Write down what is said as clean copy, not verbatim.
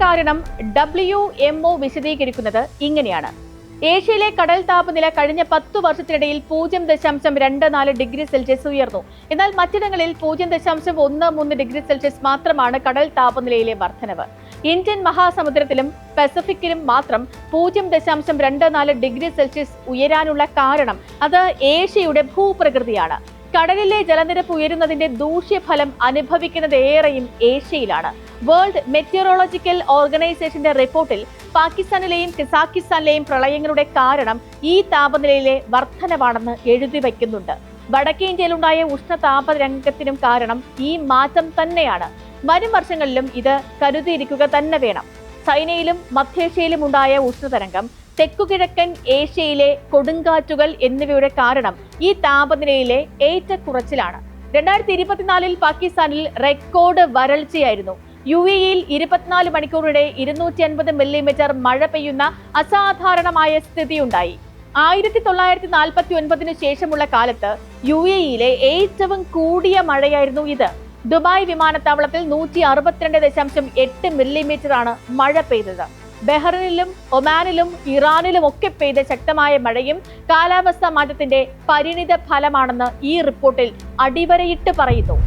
കാരണം WMO വിശദീകരിക്കുന്നത് ഇങ്ങനെയാണ്. ഏഷ്യയിലെ കടൽ താപനില കഴിഞ്ഞ 10 വർഷത്തിനിടയിൽ 0.24 ഡിഗ്രി സെൽഷ്യസ് ഉയർന്നു. എന്നാൽ മറ്റിടങ്ങളിൽ 0.13 ഡിഗ്രി സെൽഷ്യസ് മാത്രമാണ് കടൽ താപനിലയിലെ വർധനവ്. ഇന്ത്യൻ മഹാസമുദ്രത്തിലും പസഫിക്കിലും മാത്രം 0.24 ഡിഗ്രി സെൽഷ്യസ് ഉയരാനുള്ള കാരണം അത് ഏഷ്യയുടെ ഭൂപ്രകൃതിയാണ്. കടലിലെ ജലനിരപ്പ് ഉയരുന്നതിന്റെ ദൂഷ്യഫലം അനുഭവിക്കുന്നത് ഏറെയും ഏഷ്യയിലാണ്. വേൾഡ് മെറ്റീരിയോളജിക്കൽ ഓർഗനൈസേഷന്റെ റിപ്പോർട്ടിൽ പാകിസ്ഥാനിലെയും കസാക്കിസ്ഥാനിലെയും പ്രളയങ്ങളുടെ കാരണം ഈ താപനിലയിലെ വർധനവാണെന്ന് എഴുതി വയ്ക്കുന്നുണ്ട്. വടക്കേ ഇന്ത്യയിലുണ്ടായ ഉഷ്ണതാപതരംഗത്തിനും കാരണം ഈ മാറ്റം തന്നെയാണ്. വരും വർഷങ്ങളിലും ഇത് കരുതിയിരിക്കുക തന്നെ വേണം. ചൈനയിലും മധ്യേഷ്യയിലും ഉണ്ടായ ഉഷ്ണതരംഗം, തെക്കുകിഴക്കൻ ഏഷ്യയിലെ കൊടുങ്കാറ്റുകൾ എന്നിവയുടെ കാരണം ഈ താപനിലയിലെ ഏറ്റക്കുറച്ചിലാണ്. 2024 പാകിസ്ഥാനിൽ റെക്കോർഡ് വരൾച്ചയായിരുന്നു. UAEയിൽ 24 മണിക്കൂറിടെ 250 മില്ലിമീറ്റർ മഴ പെയ്യുന്ന അസാധാരണമായ സ്ഥിതിയുണ്ടായി. 1949 ശേഷമുള്ള കാലത്ത് UAEയിലെ ഏറ്റവും കൂടിയ മഴയായിരുന്നു ഇത്. ദുബായ് വിമാനത്താവളത്തിൽ 162.8 മില്ലിമീറ്ററാണ് മഴ പെയ്തത്. ബഹ്റിനിലും ഒമാനിലും ഇറാനിലും ഒക്കെ പെയ്ത ശക്തമായ മഴയും കാലാവസ്ഥാ മാറ്റത്തിന്റെ പരിണിത ഫലമാണെന്ന് ഈ റിപ്പോർട്ടിൽ അടിവരയിട്ട് പറയുന്നു.